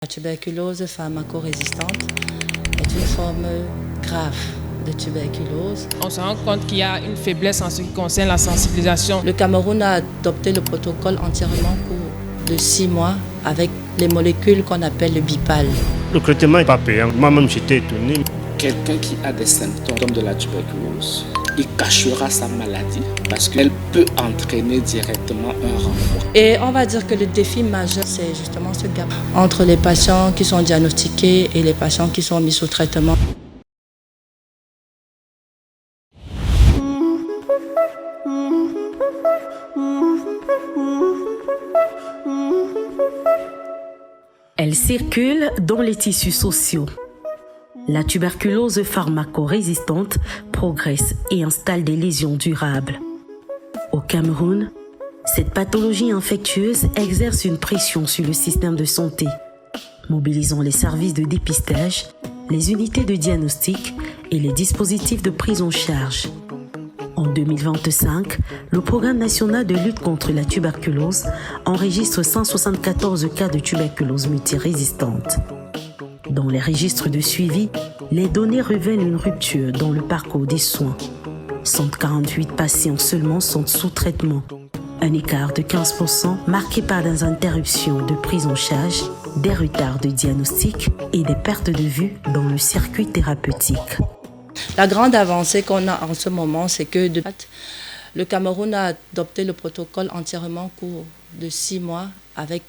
La tuberculose pharmacorésistante est une forme grave de tuberculose. On se rend compte qu'il y a une faiblesse en ce qui concerne la sensibilisation. Le Cameroun a adopté le protocole entièrement au cours de 6 mois avec les molécules qu'on appelle le Bipal. Le traitement n'est pas payant. Moi-même, j'étais étonné. Quelqu'un qui a des symptômes de la tuberculose, il cachera sa maladie parce qu'elle peut entraîner directement un renvoi. Et on va dire que le défi majeur, c'est justement ce gap entre les patients qui sont diagnostiqués et les patients qui sont mis sous traitement. Elle circule dans les tissus sociaux. La tuberculose pharmacorésistante progresse et installe des lésions durables. Au Cameroun, cette pathologie infectieuse exerce une pression sur le système de santé, mobilisant les services de dépistage, les unités de diagnostic et les dispositifs de prise en charge. En 2025, le Programme national de lutte contre la tuberculose enregistre 174 cas de tuberculose multirésistante. Dans les registres de suivi, les données révèlent une rupture dans le parcours des soins. 148 patients seulement sont sous traitement. Un écart de 15% marqué par des interruptions de prise en charge, des retards de diagnostic et des pertes de vue dans le circuit thérapeutique. La grande avancée qu'on a en ce moment, c'est que le Cameroun a adopté le protocole entièrement au cours de 6 mois avec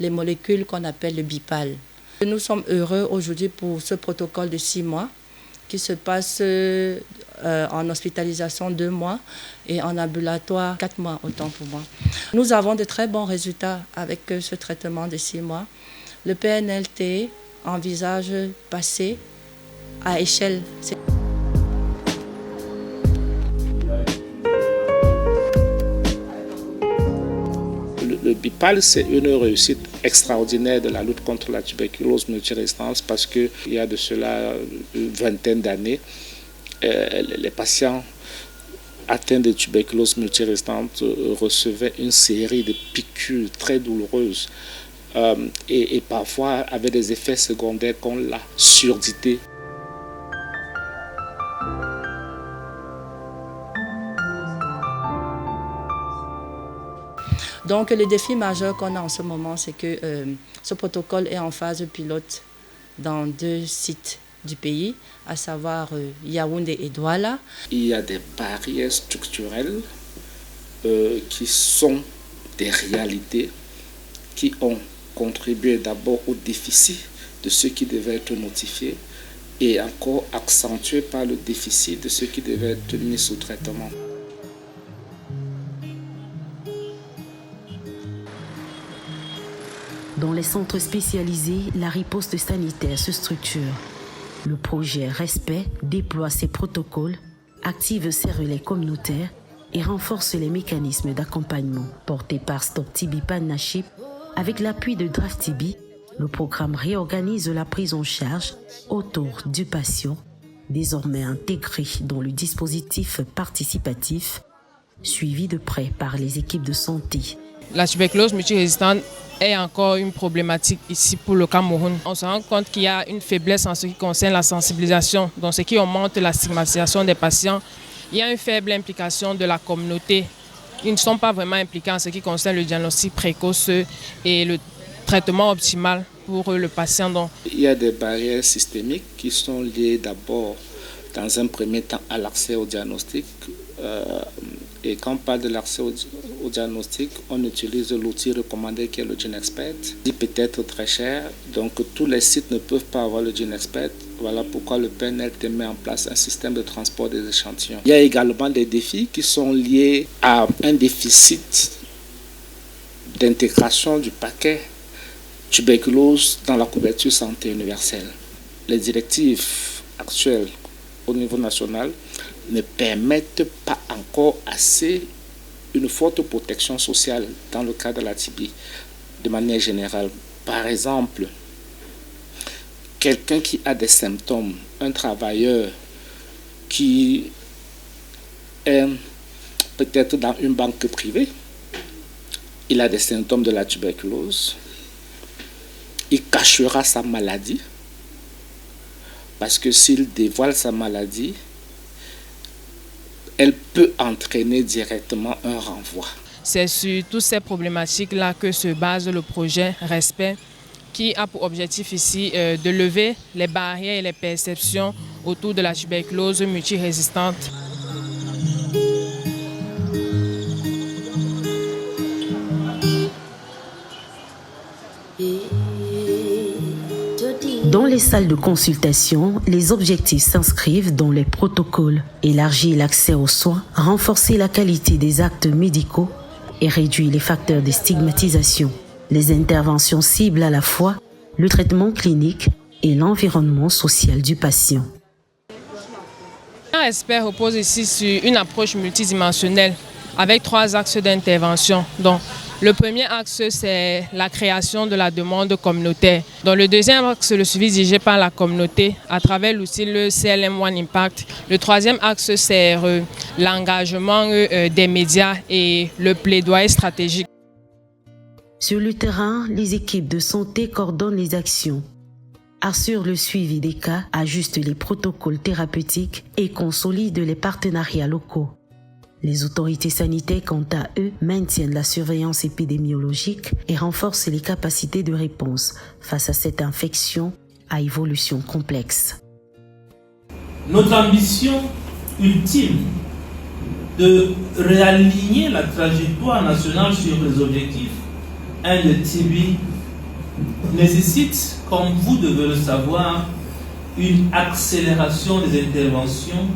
les molécules qu'on appelle le Bipal. Nous sommes heureux aujourd'hui pour ce protocole de 6 mois qui se passe en hospitalisation 2 mois et en ambulatoire 4 mois, autant pour moi. Nous avons de très bons résultats avec ce traitement de 6 mois. Le PNLT envisage passer à échelle. Le Bipal, c'est une réussite extraordinaire de la lutte contre la tuberculose multirésistante parce qu'il y a de cela une vingtaine d'années, les patients atteints de tuberculose multirésistante recevaient une série de piqûres très douloureuses et parfois avaient des effets secondaires comme la surdité. Donc le défi majeur qu'on a en ce moment, c'est que ce protocole est en phase pilote dans 2 sites du pays, à savoir Yaoundé et Douala. Il y a des barrières structurelles qui sont des réalités qui ont contribué d'abord au déficit de ceux qui devaient être notifiés et encore accentué par le déficit de ceux qui devaient être mis sous traitement. Dans les centres spécialisés, la riposte sanitaire se structure. Le projet Respect déploie ses protocoles, active ses relais communautaires et renforce les mécanismes d'accompagnement. Porté par Stop TB Partnership, avec l'appui de Draft TB, le programme réorganise la prise en charge autour du patient, désormais intégré dans le dispositif participatif, suivi de près par les équipes de santé. La tuberculose multirésistante est encore une problématique ici pour le Cameroun. On se rend compte qu'il y a une faiblesse en ce qui concerne la sensibilisation, donc ce qui augmente la stigmatisation des patients. Il y a une faible implication de la communauté. Ils ne sont pas vraiment impliqués en ce qui concerne le diagnostic précoce et le traitement optimal pour le patient. Donc, il y a des barrières systémiques qui sont liées d'abord, dans un premier temps, à l'accès au diagnostic. Et quand on parle de l'accès au diagnostic, on utilise l'outil recommandé qui est le GeneXpert. Il peut être très cher, donc tous les sites ne peuvent pas avoir le GeneXpert. Voilà pourquoi le PNLT met en place un système de transport des échantillons. Il y a également des défis qui sont liés à un déficit d'intégration du paquet tuberculose dans la couverture santé universelle. Les directives actuelles au niveau national ne permettent pas encore assez une forte protection sociale dans le cadre de la TB de manière générale. Par exemple, quelqu'un qui a des symptômes, un travailleur qui est peut-être dans une banque privée, il a des symptômes de la tuberculose, il cachera sa maladie, parce que s'il dévoile sa maladie, elle peut entraîner directement un renvoi. C'est sur toutes ces problématiques-là que se base le projet Respect, qui a pour objectif ici de lever les barrières et les perceptions autour de la tuberculose multirésistante. Dans les salles de consultation, les objectifs s'inscrivent dans les protocoles. Élargir l'accès aux soins, renforcer la qualité des actes médicaux et réduire les facteurs de stigmatisation. Les interventions ciblent à la fois le traitement clinique et l'environnement social du patient. Respect repose ici sur une approche multidimensionnelle avec 3 axes d'intervention. Donc, le premier axe, c'est la création de la demande communautaire. Dans le deuxième axe, le suivi dirigé par la communauté à travers l'outil le CLM One Impact. Le troisième axe, c'est l'engagement des médias et le plaidoyer stratégique. Sur le terrain, les équipes de santé coordonnent les actions, assurent le suivi des cas, ajustent les protocoles thérapeutiques et consolident les partenariats locaux. Les autorités sanitaires, quant à eux, maintiennent la surveillance épidémiologique et renforcent les capacités de réponse face à cette infection à évolution complexe. Notre ambition ultime de réaligner la trajectoire nationale sur les objectifs de TB nécessite, comme vous devez le savoir, une accélération des interventions,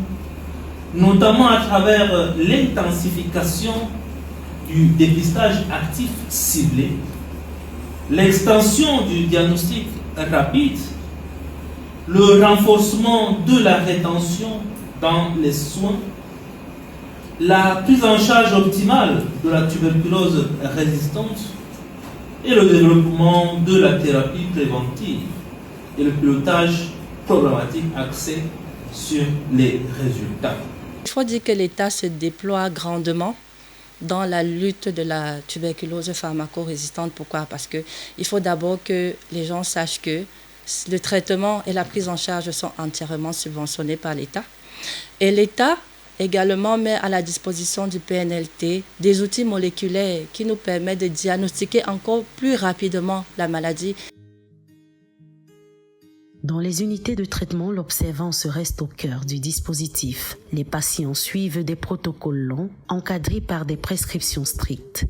notamment à travers l'intensification du dépistage actif ciblé, l'extension du diagnostic rapide, le renforcement de la rétention dans les soins, la prise en charge optimale de la tuberculose résistante et le développement de la thérapie préventive et le pilotage programmatique axé sur les résultats. Il faut dire que l'État se déploie grandement dans la lutte de la tuberculose pharmacorésistante. Pourquoi? Parce qu'il faut d'abord que les gens sachent que le traitement et la prise en charge sont entièrement subventionnés par l'État. Et l'État également met à la disposition du PNLT des outils moléculaires qui nous permettent de diagnostiquer encore plus rapidement la maladie. Dans les unités de traitement, l'observance reste au cœur du dispositif. Les patients suivent des protocoles longs, encadrés par des prescriptions strictes.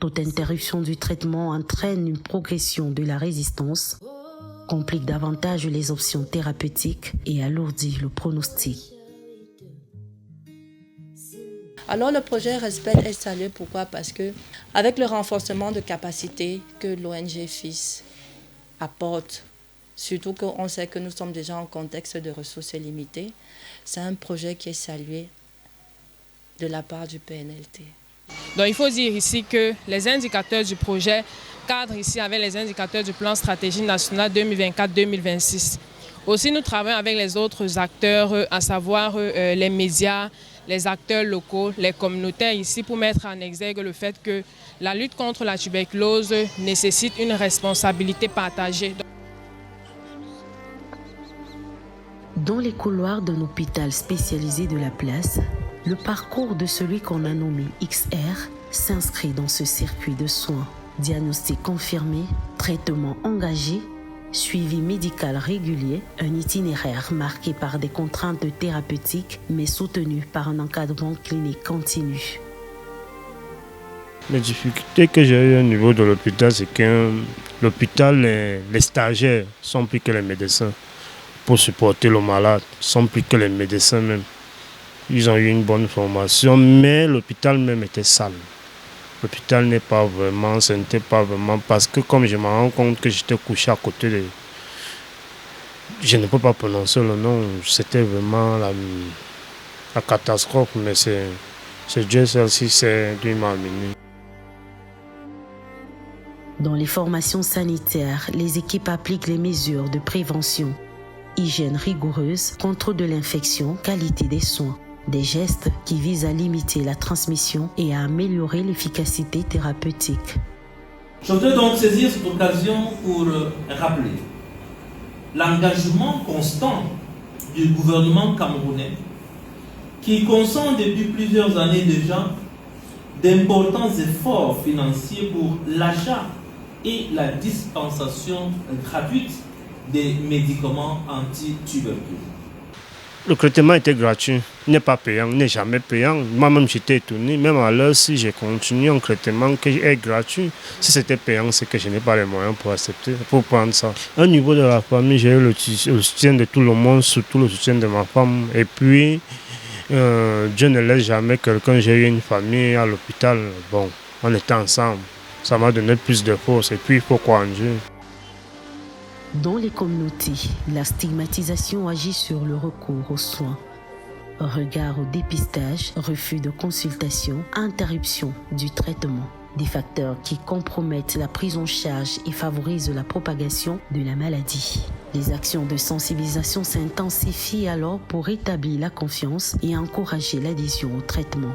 Toute interruption du traitement entraîne une progression de la résistance, complique davantage les options thérapeutiques et alourdit le pronostic. Alors le projet Respect est salué. Pourquoi? Parce que avec le renforcement de capacité que l'ONG FIS apporte, surtout qu'on sait que nous sommes déjà en contexte de ressources limitées, c'est un projet qui est salué de la part du PNLT. Donc il faut dire ici que les indicateurs du projet cadrent ici avec les indicateurs du plan stratégique national 2024-2026. Aussi, nous travaillons avec les autres acteurs, à savoir les médias, les acteurs locaux, les communautaires ici pour mettre en exergue le fait que la lutte contre la tuberculose nécessite une responsabilité partagée. Dans les couloirs d'un hôpital spécialisé de la place, le parcours de celui qu'on a nommé XR s'inscrit dans ce circuit de soins. Diagnostic confirmé, traitement engagé, suivi médical régulier, un itinéraire marqué par des contraintes thérapeutiques mais soutenu par un encadrement clinique continu. Les difficultés que j'ai eues au niveau de l'hôpital, c'est que l'hôpital, les stagiaires sont plus que les médecins pour supporter le malade, sont plus que les médecins même. Ils ont eu une bonne formation, mais l'hôpital même était sale. L'hôpital n'est pas vraiment, ce n'était pas vraiment, parce que comme je me rends compte que j'étais couché à côté de... Je ne peux pas prononcer le nom, c'était vraiment la catastrophe, mais c'est Dieu celle-ci, c'est Dieu m'a amené. Dans les formations sanitaires, les équipes appliquent les mesures de prévention, hygiène rigoureuse, contrôle de l'infection, qualité des soins. Des gestes qui visent à limiter la transmission et à améliorer l'efficacité thérapeutique. Je voudrais donc saisir cette occasion pour rappeler l'engagement constant du gouvernement camerounais qui consent depuis plusieurs années déjà d'importants efforts financiers pour l'achat et la dispensation gratuite des médicaments anti-tuberculeux. Le traitement était gratuit, il n'est pas payant, il n'est jamais payant. Moi-même, j'étais étonné, même à l'heure, si j'ai continué un traitement qui est gratuit, si c'était payant, c'est que je n'ai pas les moyens pour accepter, pour prendre ça. Au niveau de la famille, j'ai eu le soutien de tout le monde, surtout le soutien de ma femme. Et puis, Dieu ne laisse jamais quelqu'un. J'ai eu une famille à l'hôpital, bon, on était ensemble. Ça m'a donné plus de force et puis il faut croire en Dieu. Dans les communautés, la stigmatisation agit sur le recours aux soins. Regard au dépistage, refus de consultation, interruption du traitement. Des facteurs qui compromettent la prise en charge et favorisent la propagation de la maladie. Les actions de sensibilisation s'intensifient alors pour rétablir la confiance et encourager l'adhésion au traitement.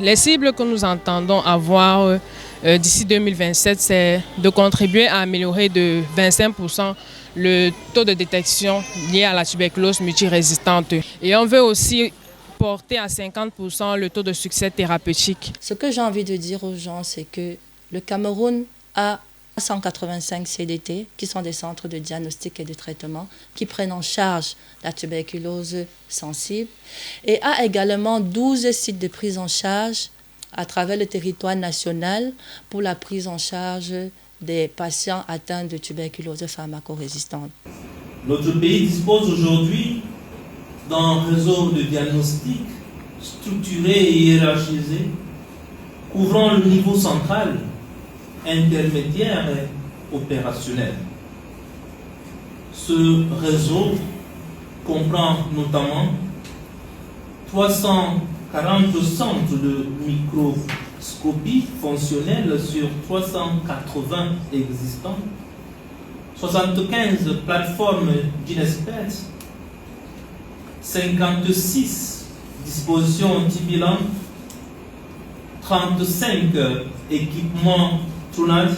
Les cibles que nous entendons avoir d'ici 2027, c'est de contribuer à améliorer de 25% le taux de détection lié à la tuberculose multirésistante. Et on veut aussi porter à 50% le taux de succès thérapeutique. Ce que j'ai envie de dire aux gens, c'est que le Cameroun a 185 CDT, qui sont des centres de diagnostic et de traitement, qui prennent en charge la tuberculose sensible, et a également 12 sites de prise en charge à travers le territoire national pour la prise en charge des patients atteints de tuberculose pharmacorésistante. Notre pays dispose aujourd'hui d'un réseau de diagnostic structuré et hiérarchisé, couvrant le niveau central, intermédiaire et opérationnel. Ce réseau comprend notamment 340 centres de microscopie fonctionnelle sur 380 existants, 75 plateformes d'INESPET, 56 dispositions anti-bilan, 35 équipements TRUNAT,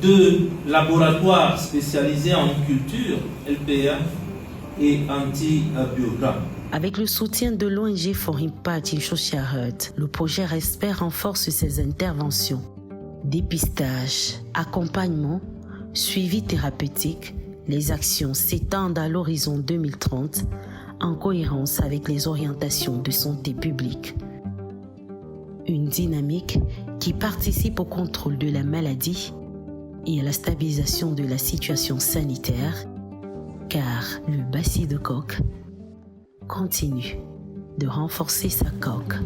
2 laboratoires spécialisés en culture, LPA, et antibiogramme. Avec le soutien de l'ONG For Impact in Social Health, le projet RESPER renforce ses interventions. Dépistage, accompagnement, suivi thérapeutique, les actions s'étendent à l'horizon 2030 en cohérence avec les orientations de santé publique. Une dynamique qui participe au contrôle de la maladie et à la stabilisation de la situation sanitaire, car le bacille de coque continue de renforcer sa coque.